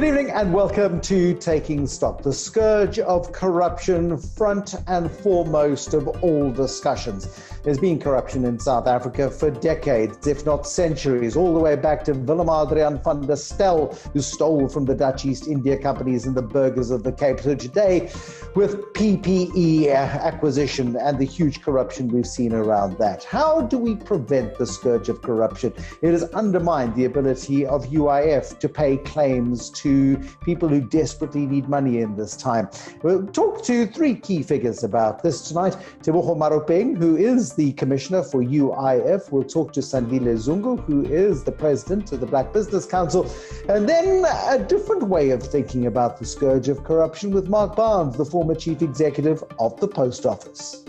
evening and welcome to Taking Stock, the scourge of corruption front and foremost of all discussions. There's been corruption in South Africa for decades, if not centuries, all the way back to Willem Adriaan van der Stel, who stole from the Dutch East India companies and the burghers of the Cape. So today, with PPE acquisition and the huge corruption we've seen around that, how do we prevent the scourge of corruption? It has undermined the ability of UIF to pay claims to people who desperately need money in this time. We'll talk to three key figures about this tonight. Teboho Maruping, who is the Commissioner for UIF. We'll talk to Sandile Zungu, who is the President of the Black Business Council. And then a different way of thinking about the scourge of corruption with Mark Barnes, the former Chief Executive of the Post Office.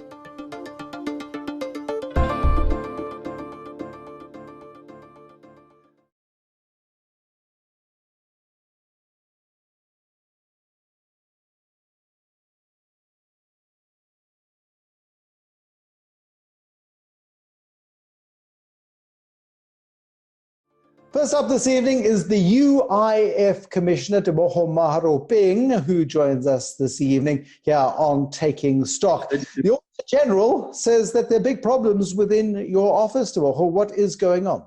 First up this evening is the UIF Commissioner, Teboho Maruping, who joins us this evening here on Taking Stock. The Auditor General says that there are big problems within your office, Teboho. What is going on?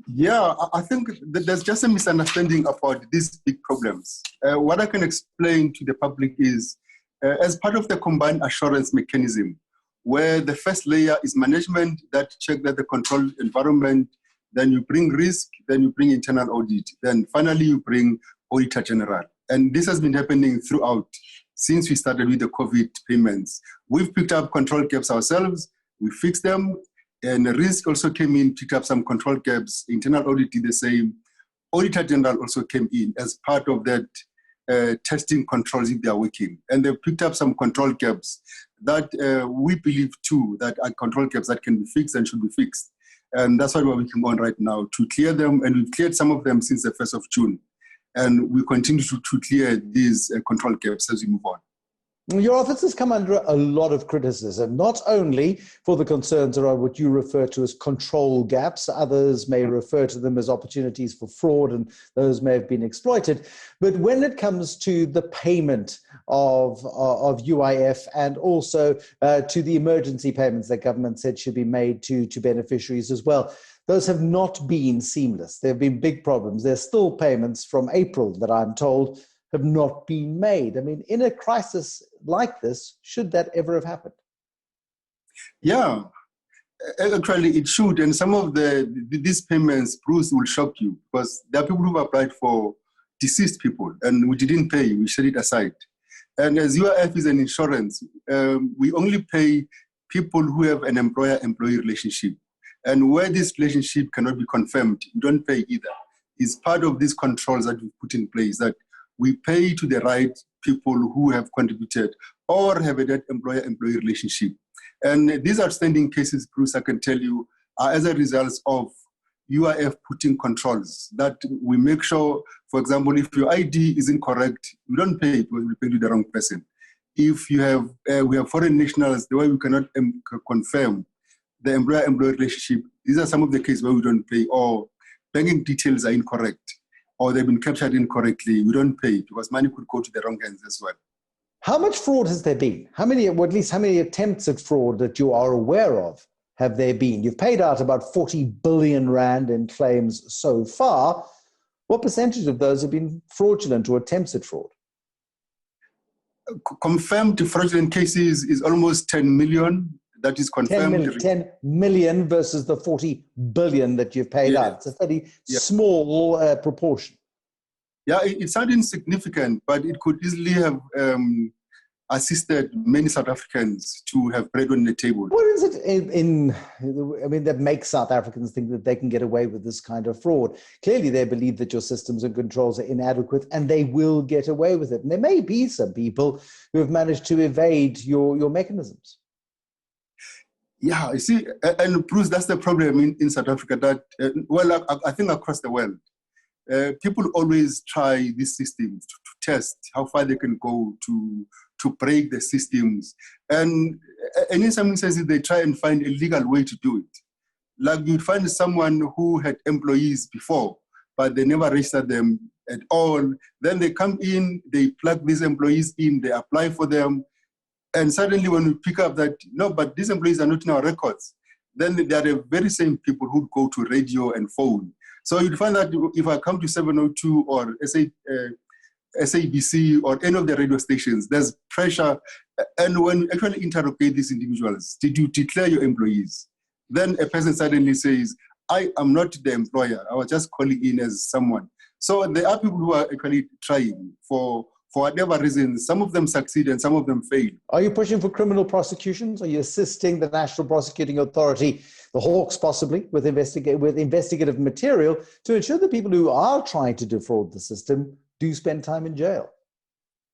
Yeah, I think that there's just a misunderstanding about these big problems. What I can explain to the public is, as part of the combined assurance mechanism, where the first layer is management that check that the controlled environment, then you bring risk, then you bring internal audit, then finally you bring Auditor General. And this has been happening throughout since we started with the COVID payments. We've picked up control gaps ourselves, we fixed them, and the risk also came in, picked up some control gaps, internal audit did the same. Auditor General also came in as part of that testing controls if they are working. And they picked up some control gaps that we believe too that are control gaps that can be fixed and should be fixed. And that's what we're working on right now, to clear them. And we've cleared some of them since the 1st of June. And we continue to clear these control gaps as we move on. Your office has come under a lot of criticism, not only for the concerns around what you refer to as control gaps, others may refer to them as opportunities for fraud, and those may have been exploited, but when it comes to the payment of UIF and also to the emergency payments that government said should be made to beneficiaries as well, those have not been seamless. There have been big problems. There's still payments from April that I'm told have not been made. I mean, in a crisis like this, should that ever have happened? Yeah, actually it should. And some of these payments, Bruce, will shock you, because there are people who applied for deceased people and we didn't pay, we set it aside. And as UIF is an insurance, we only pay people who have an employer-employee relationship. And where this relationship cannot be confirmed, you don't pay either. It's part of these controls that we put in place, that we pay to the right people who have contributed or have a that employer-employee relationship. And these outstanding cases, Bruce, I can tell you, are as a result of UIF putting controls that we make sure, for example, if your ID is incorrect, we don't pay it because we pay to the wrong person. If you have, we have foreign nationals, the way we cannot confirm the employer-employee relationship, these are some of the cases where we don't pay, or banking details are incorrect, or they've been captured incorrectly, we don't pay because money could go to the wrong hands as well. How much fraud has there been? How many, or at least how many attempts at fraud that you are aware of have there been? You've paid out about 40 billion rand in claims so far. What percentage of those have been fraudulent or attempts at fraud? Confirmed fraudulent cases is almost 10 million. That is confirmed. 10 million versus the 40 billion that you've paid out. It's a fairly small proportion. Yeah, it sounds insignificant, but it could easily have assisted many South Africans to have bread on the table. What is it that makes South Africans think that they can get away with this kind of fraud? Clearly, they believe that your systems and controls are inadequate and they will get away with it. And there may be some people who have managed to evade your mechanisms. Yeah, you see, and Bruce, that's the problem in South Africa that, I think across the world, people always try these systems to test how far they can go to break the systems. And in some instances, they try and find a legal way to do it. Like you'd find someone who had employees before, but they never register them at all. Then they come in, they plug these employees in, they apply for them. And suddenly when we pick up that, no, but these employees are not in our records, then they are the very same people who go to radio and phone. So you'd find that if I come to 702 or SABC or any of the radio stations, there's pressure. And when you actually interrogate these individuals, did you declare your employees? Then a person suddenly says, I am not the employer. I was just calling in as someone. So there are people who are actually trying for whatever reason. Some of them succeed and some of them fail. Are you pushing for criminal prosecutions? Are you assisting the National Prosecuting Authority, the Hawks possibly, with investigative material to ensure that people who are trying to defraud the system do spend time in jail?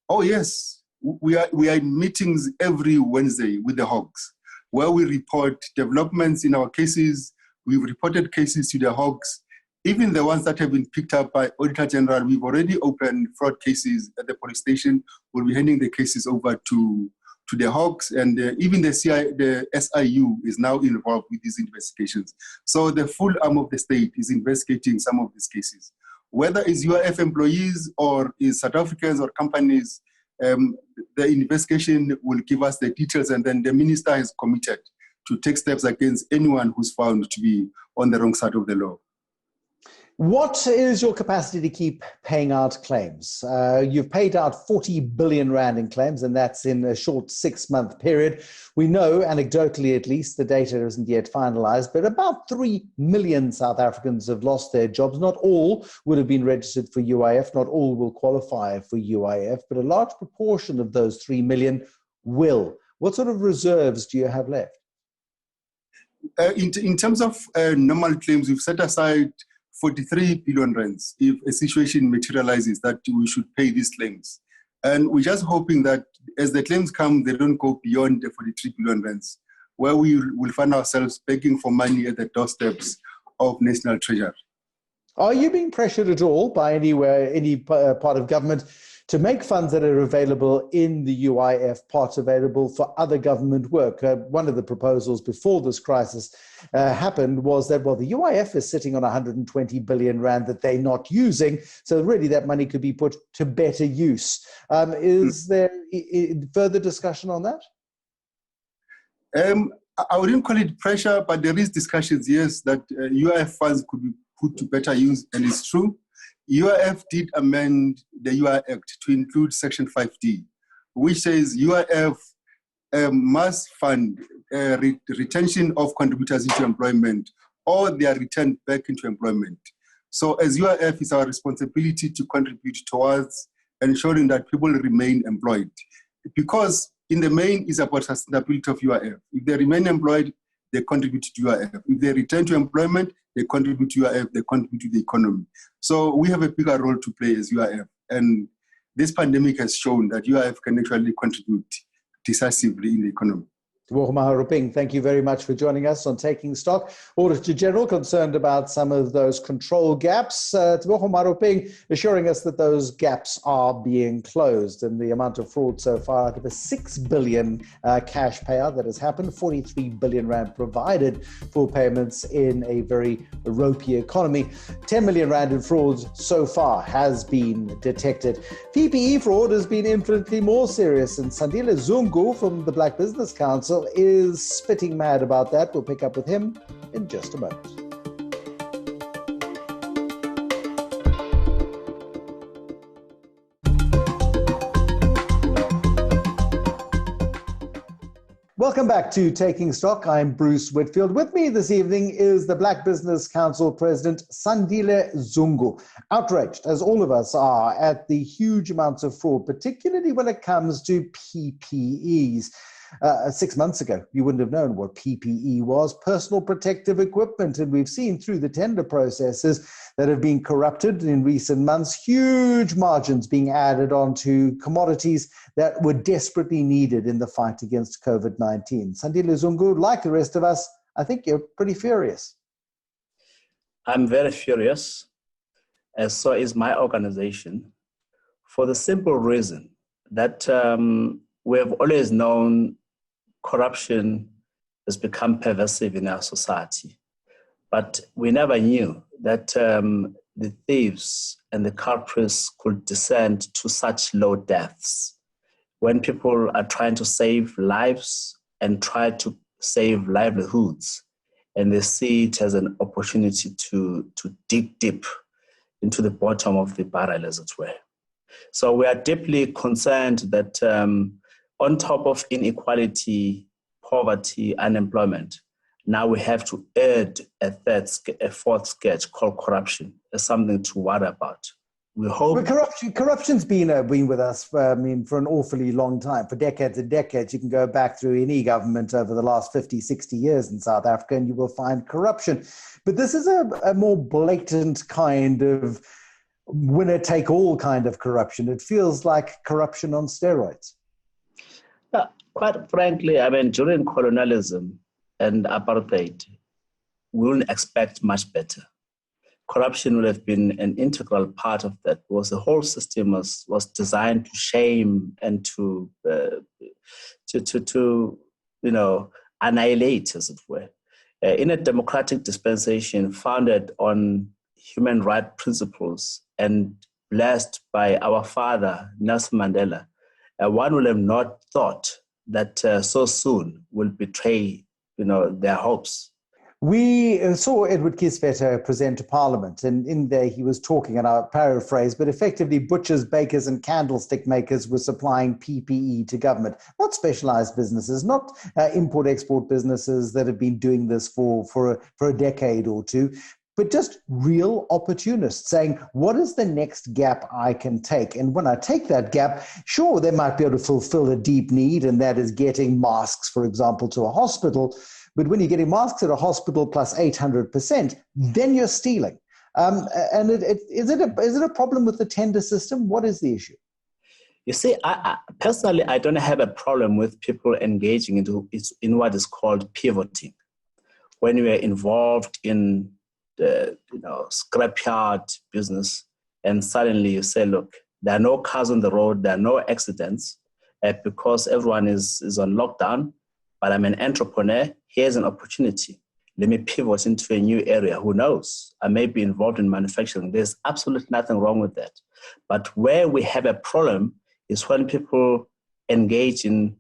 Oh, yes. We are in meetings every Wednesday with the Hawks, where we report developments in our cases. We've reported cases to the Hawks. Even the ones that have been picked up by Auditor General, we've already opened fraud cases at the police station. We'll be handing the cases over to the Hawks, and even the SIU is now involved with these investigations. So the full arm of the state is investigating some of these cases. Whether it's UIF employees or is South Africans or companies, the investigation will give us the details, and then the minister has committed to take steps against anyone who's found to be on the wrong side of the law. What is your capacity to keep paying out claims? You've paid out 40 billion rand in claims, and that's in a short 6-month period. We know, anecdotally at least, the data isn't yet finalized, but about 3 million South Africans have lost their jobs. Not all would have been registered for UIF. Not all will qualify for UIF, but a large proportion of those 3 million will. What sort of reserves do you have left? In terms of normal claims, we've set aside 43 billion rands if a situation materializes that we should pay these claims. And we're just hoping that as the claims come, they don't go beyond the 43 billion rands, where we will find ourselves begging for money at the doorsteps of National Treasury. Are you being pressured at all by any part of government to make funds that are available in the UIF part available for other government work? One of the proposals before this crisis happened was that, well, the UIF is sitting on 120 billion rand that they're not using, so really that money could be put to better use. Is there further discussion on that? I wouldn't call it pressure, but there is discussions, yes, that UIF funds could be put to better use, and it's true. UIF did amend the UI Act to include Section 5D, which says UIF must fund retention of contributors into employment or their return back into employment. So as UIF, it's our responsibility to contribute towards ensuring that people remain employed. Because in the main, it's about sustainability of UIF. If they remain employed, they contribute to UIF. If they return to employment, they contribute to UIF, they contribute to the economy. So we have a bigger role to play as UIF. And this pandemic has shown that UIF can actually contribute decisively in the economy. Teboho Maruping, thank you very much for joining us on Taking Stock. Auditor General concerned about some of those control gaps. Teboho Maruping assuring us that those gaps are being closed, and the amount of fraud so far out of a 6 billion cash payout that has happened, 43 billion rand provided for payments in a very ropey economy. 10 million rand in fraud so far has been detected. PPE fraud has been infinitely more serious, and Sandile Zungu from the Black Business Council is spitting mad about that. We'll pick up with him in just a moment. Welcome back to Taking Stock. I'm Bruce Whitfield. With me this evening is the Black Business Council President, Sandile Zungu. Outraged, as all of us are, at the huge amounts of fraud, particularly when it comes to PPEs. 6 months ago, you wouldn't have known what PPE was, personal protective equipment, and we've seen through the tender processes that have been corrupted in recent months, huge margins being added onto commodities that were desperately needed in the fight against COVID-19. Sandile Zungu, like the rest of us, I think you're pretty furious. I'm very furious, as so is my organization, for the simple reason that we have always known corruption has become pervasive in our society. But we never knew that the thieves and the culprits could descend to such low deaths. When people are trying to save lives and try to save livelihoods, and they see it as an opportunity to dig deep into the bottom of the barrel, as it were. So we are deeply concerned that on top of inequality, poverty, unemployment, now we have to add a fourth sketch called corruption as something to worry about. We hope. Well, corruption's been with us for an awfully long time, for decades and decades. You can go back through any government over the last 50, 60 years in South Africa, and you will find corruption. But this is a more blatant kind of winner-take-all kind of corruption. It feels like corruption on steroids. Quite frankly, during colonialism and apartheid, we wouldn't expect much better. Corruption would have been an integral part of that, because the whole system was designed to shame and to annihilate, as it were. In a democratic dispensation founded on human rights principles and blessed by our father, Nelson Mandela, one would have not thought that so soon will betray, their hopes. We saw Edward Kieswetter present to Parliament, and in there he was talking, and I'll paraphrase, but effectively butchers, bakers and candlestick makers were supplying PPE to government, not specialized businesses, not import-export businesses that have been doing this for a decade or two, but just real opportunists saying, what is the next gap I can take? And when I take that gap, sure, they might be able to fulfill a deep need, and that is getting masks, for example, to a hospital. But when you're getting masks at a hospital plus 800%, then you're stealing. And is it a problem with the tender system? What is the issue? You see, I personally, I don't have a problem with people engaging in what is called pivoting. When you are involved in the scrapyard business, and suddenly you say, look, there are no cars on the road, there are no accidents because everyone is on lockdown, but I'm an entrepreneur, here's an opportunity. Let me pivot into a new area. Who knows? I may be involved in manufacturing. There's absolutely nothing wrong with that. But where we have a problem is when people engage in,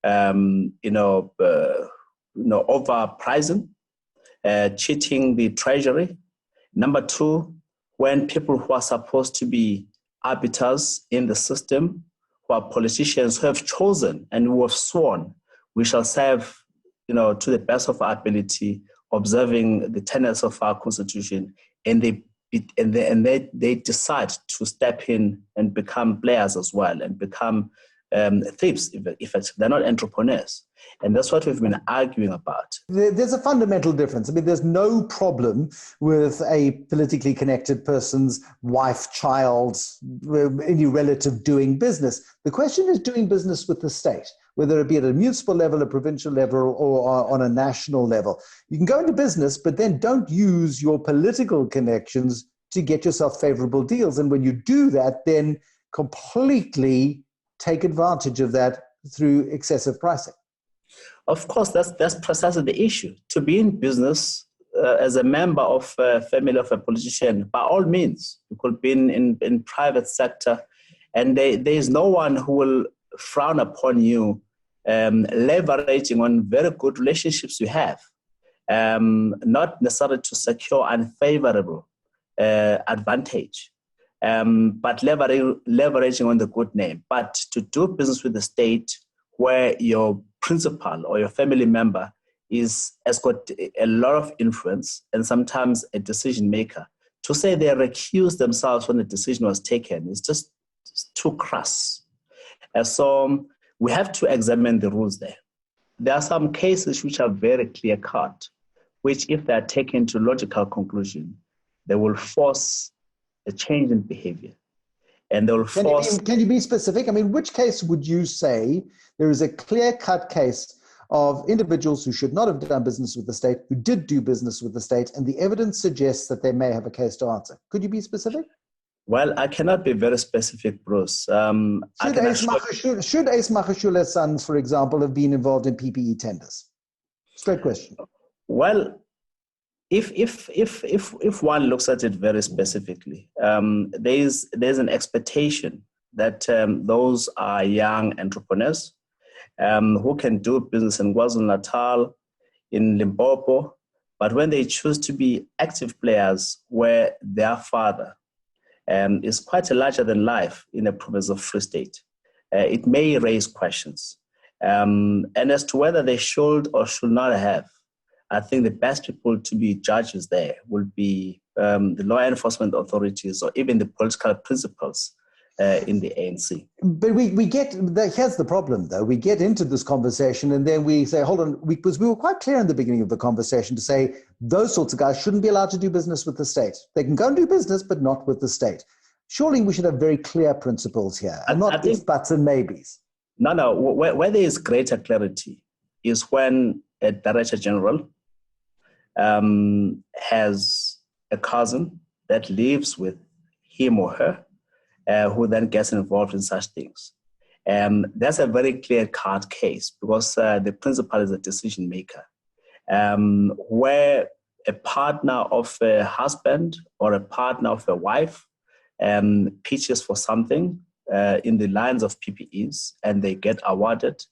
overpricing, cheating the treasury. Number two, when people who are supposed to be arbiters in the system, who are politicians who have chosen and who have sworn, we shall serve, to the best of our ability, observing the tenets of our constitution, and they decide to step in and become players as well, and become thieves. Effectively, they're not entrepreneurs, and that's what we've been arguing about. There's a fundamental difference. There's no problem with a politically connected person's wife, child, any relative doing business. The question is doing business with the state, whether it be at a municipal level, a provincial level, or on a national level. You can go into business, but then don't use your political connections to get yourself favorable deals. And when you do that, then completely take advantage of that through excessive pricing. Of course, that's precisely the issue. To be in business as a member of a family of a politician, by all means, you could be in private sector, and there is no one who will frown upon you leveraging on very good relationships you have, not necessarily to secure unfavorable advantage, but leveraging on the good name. But to do business with the state where your principal or your family member has got a lot of influence and sometimes a decision maker, to say they recuse themselves when the decision was taken is just too crass. So we have to examine the rules there. There are some cases which are very clear-cut, which if they are taken to logical conclusion, they will force a change in behavior. And they will force... Can you be specific? Which case would you say there is a clear-cut case of individuals who should not have done business with the state, who did do business with the state, and the evidence suggests that they may have a case to answer? Could you be specific? Well, I cannot be very specific, Bruce. Should Ace Magashule's sons, for example, have been involved in PPE tenders? Straight question. Well, if one looks at it very specifically, there's an expectation that those are young entrepreneurs who can do business in KwaZulu-Natal, in Limpopo, but when they choose to be active players where their father is quite a larger than life in the province of Free State, it may raise questions. And as to whether they should or should not have, I think the best people to be judges there will be the law enforcement authorities or even the political principals in the ANC. But we get, here's the problem though, we get into this conversation and then we say, hold on, because we were quite clear in the beginning of the conversation to say those sorts of guys shouldn't be allowed to do business with the state. They can go and do business, but not with the state. Surely we should have very clear principles here and not if, buts and maybes. No, where there is greater clarity is when a Director General has a cousin that lives with him or her, who then gets involved in such things. That's a very clear-cut case because the principal is a decision maker. Where a partner of a husband or a partner of a wife pitches for something in the lines of PPEs and they get awarded,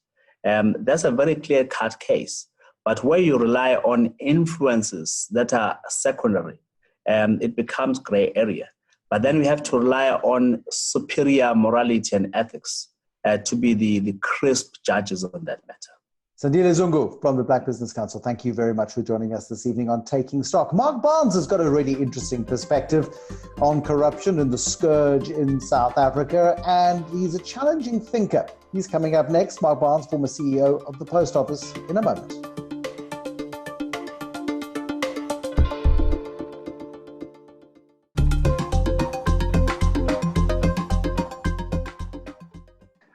that's a very clear-cut case. But where you rely on influences that are secondary, it becomes gray area. But then we have to rely on superior morality and ethics to be the crisp judges on that matter. Sandile Zungu from the Black Business Council, thank you very much for joining us this evening on Taking Stock. Mark Barnes has got a really interesting perspective on corruption and the scourge in South Africa, and he's a challenging thinker. He's coming up next. Mark Barnes, former CEO of the Post Office, in a moment.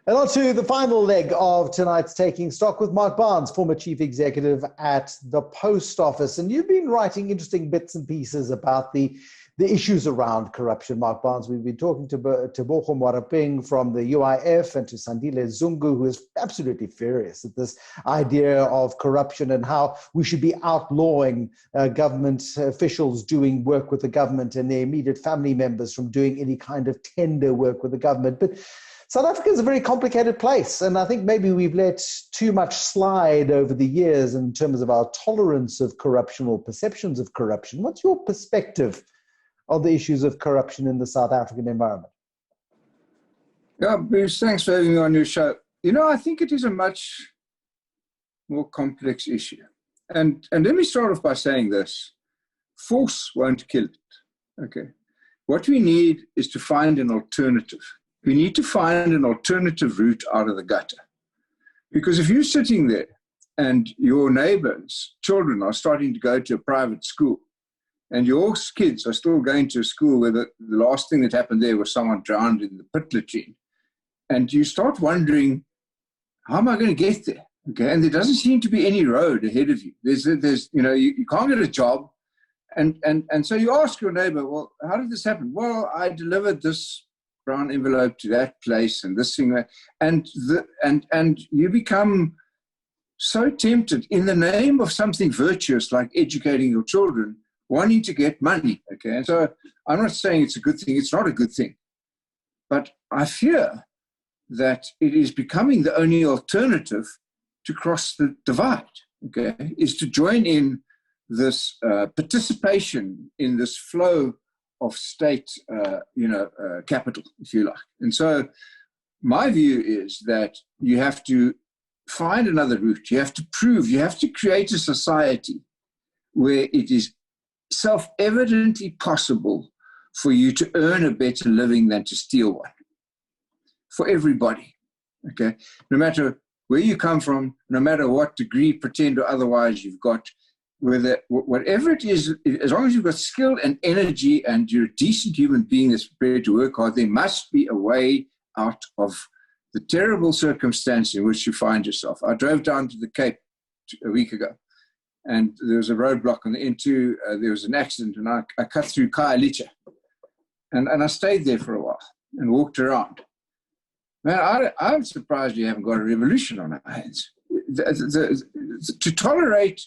And on to the final leg of tonight's Taking Stock with Mark Barnes, former chief executive at the Post Office. And you've been writing interesting bits and pieces about the issues around corruption, Mark Barnes. We've been talking to Teboho Maruping from the UIF and to Sandile Zungu, who is absolutely furious at this idea of corruption and how we should be outlawing government officials doing work with the government and their immediate family members from doing any kind of tender work with the government. But South Africa is a very complicated place, and I think maybe we've let too much slide over the years in terms of our tolerance of corruption or perceptions of corruption. What's your perspective on the issues of corruption in the South African environment? Yeah, Bruce, thanks for having me on your show. You know, I think it is a much more complex issue. And let me start off by saying this. Force won't kill it, okay? What we need is to find an alternative. We need to find an alternative route out of the gutter. Because if you're sitting there and your neighbors' children are starting to go to a private school and your kids are still going to a school where the last thing that happened there was someone drowned in the pit latrine, and you start wondering, how am I going to get there? Okay, and there doesn't seem to be any road ahead of you. There's you know, you can't get a job. And so you ask your neighbor, well, how did this happen? Well, I delivered this brown envelope to that place and this thing, and you become so tempted in the name of something virtuous like educating your children, wanting to get money. Okay, and so I'm not saying it's a good thing. It's not a good thing, but I fear that it is becoming the only alternative to cross the divide. Okay, is to join in this participation in this flow of state, capital, if you like. And so my view is that you have to find another route. You have to prove, you have to create a society where it is self-evidently possible for you to earn a better living than to steal one. For everybody, okay? No matter where you come from, no matter what degree, pretend or otherwise you've got, whatever it is, as long as you've got skill and energy and you're a decent human being that's prepared to work hard, there must be a way out of the terrible circumstance in which you find yourself. I drove down to the Cape a week ago, and there was a roadblock on the N2. There was an accident, and I cut through Khayelitsha. And I stayed there for a while and walked around. Man, I'm surprised you haven't got a revolution on our hands. To tolerate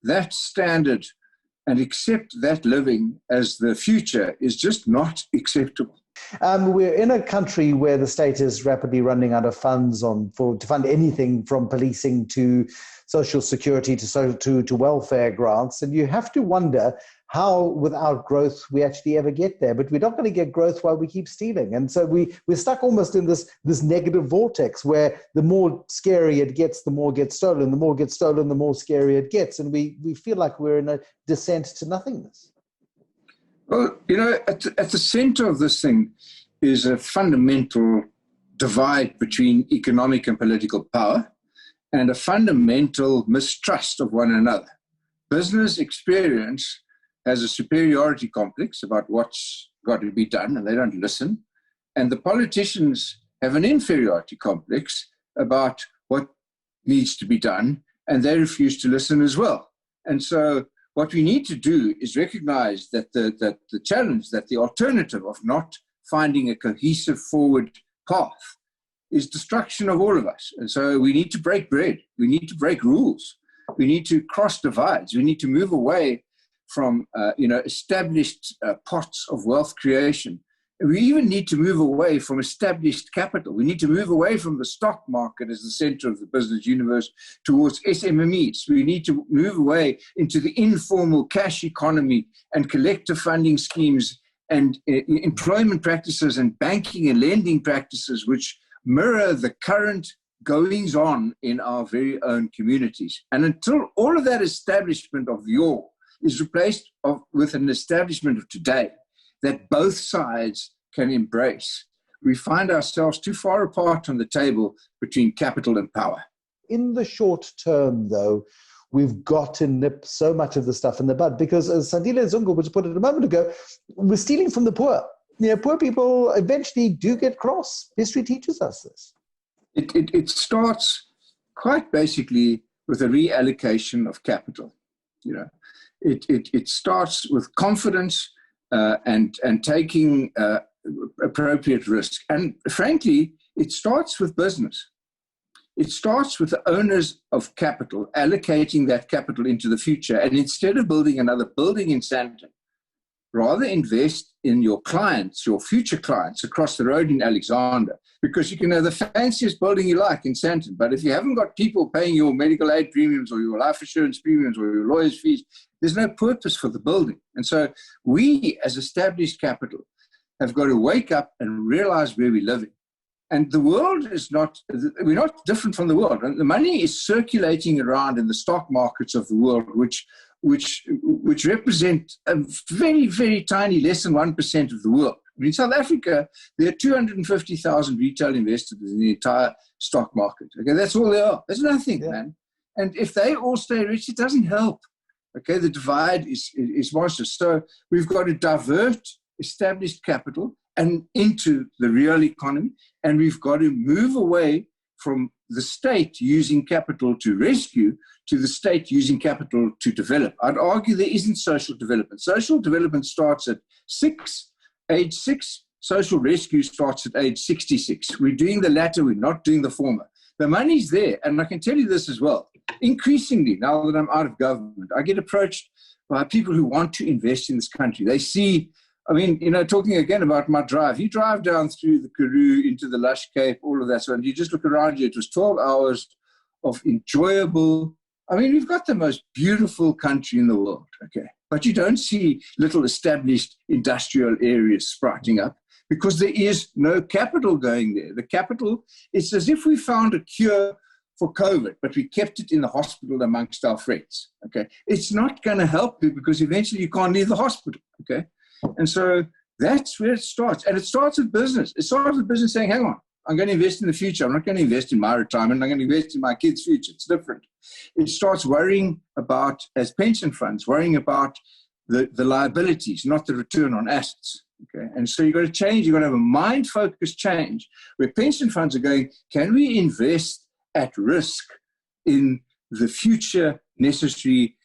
that standard and accept that living as the future is just not acceptable. We're in a country where the state is rapidly running out of funds to fund anything from policing to social security to welfare grants. And you have to wonder how, without growth, we actually ever get there. But we're not going to get growth while we keep stealing. And so we're stuck almost in this negative vortex where the more scary it gets, the more gets stolen. The more gets stolen, the more scary it gets. And we feel like we're in a descent to nothingness. Well, at the center of this thing is a fundamental divide between economic and political power and a fundamental mistrust of one another. Business experience has a superiority complex about what's got to be done, and they don't listen. And the politicians have an inferiority complex about what needs to be done, and they refuse to listen as well. And so what we need to do is recognize that the challenge, that the alternative of not finding a cohesive forward path is destruction of all of us. And so we need to break bread. We need to break rules. We need to cross divides. We need to move away from established pots of wealth creation. We even need to move away from established capital. We need to move away from the stock market as the center of the business universe towards SMMEs. We need to move away into the informal cash economy and collective funding schemes and employment practices and banking and lending practices which mirror the current goings on in our very own communities. And until all of that establishment of yore is replaced with an establishment of today that both sides can embrace, we find ourselves too far apart on the table between capital and power. In the short term, though, we've got to nip so much of the stuff in the bud because, as Sandile Zungu was put it a moment ago, we're stealing from the poor. Poor people eventually do get cross. History teaches us this. It starts quite basically with a reallocation of capital. It starts with confidence and taking appropriate risk. And frankly, it starts with business. It starts with the owners of capital allocating that capital into the future. And instead of building another building in Sandton, rather invest in your clients, your future clients across the road in Alexander, because you can have the fanciest building you like in Sandton. But if you haven't got people paying your medical aid premiums or your life assurance premiums or your lawyer's fees, there's no purpose for the building. And so we, as established capital, have got to wake up and realize where we're living. And the world is we're not different from the world. And the money is circulating around in the stock markets of the world, which represent a very, very tiny, less than 1% of the world. In South Africa, there are 250,000 retail investors in the entire stock market. Okay, that's all they are. That's nothing, man. And if they all stay rich, it doesn't help. Okay, the divide is monstrous. So we've got to divert established capital and into the real economy, and we've got to move away from the state using capital to rescue to the state using capital to develop. I'd argue there isn't social development. Social development starts at age 6. Social rescue starts at age 66. We're doing the latter, we're not doing the former. The money's there, and I can tell you this as well. Increasingly, now that I'm out of government, I get approached by people who want to invest in this country. They see, talking again about my drive, you drive down through the Karoo into the Lush Cape, all of that. So, and you just look around you, it was 12 hours of enjoyable. We've got the most beautiful country in the world, okay? But you don't see little established industrial areas sprouting up because there is no capital going there. The capital, it's as if we found a cure for COVID, but we kept it in the hospital amongst our friends, okay? It's not going to help you because eventually you can't leave the hospital, okay? And so that's where it starts. And it starts with business. It starts with business saying, hang on, I'm going to invest in the future. I'm not going to invest in my retirement. I'm going to invest in my kids' future. It's different. It starts worrying about, as pension funds, worrying about the liabilities, not the return on assets. Okay. And so you've got to change. You've got to have a mind-focused change where pension funds are going, can we invest at risk in the future necessary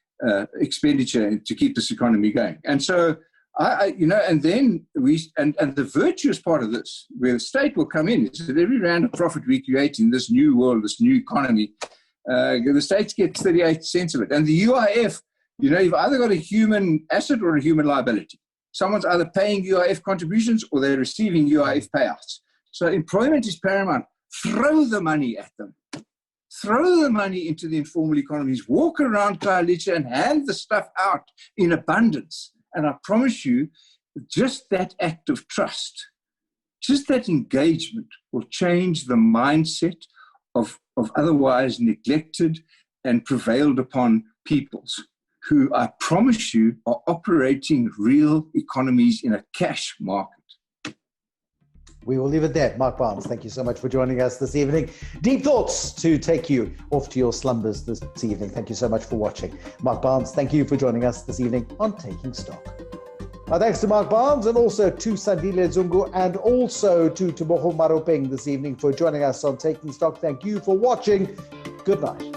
expenditure to keep this economy going? And so and then the virtuous part of this, where the state will come in, is that every round of profit we create in this new world, this new economy, the states get 38 cents of it. And the UIF You know, you've either got a human asset or a human liability. Someone's either paying UIF contributions or they're receiving UIF payouts. So employment is paramount. Throw the money at them. Throw the money into the informal economies. Walk around Khayelitsha and hand the stuff out in abundance. And I promise you, just that act of trust, just that engagement will change the mindset of otherwise neglected and prevailed upon peoples who, I promise you, are operating real economies in a cash market. We will leave it there. Mark Barnes, thank you so much for joining us this evening. Deep thoughts to take you off to your slumbers this evening. Thank you so much for watching. Mark Barnes, thank you for joining us this evening on Taking Stock. My thanks to Mark Barnes and also to Sandile Zungu and also to Teboho Maruping this evening for joining us on Taking Stock. Thank you for watching. Good night.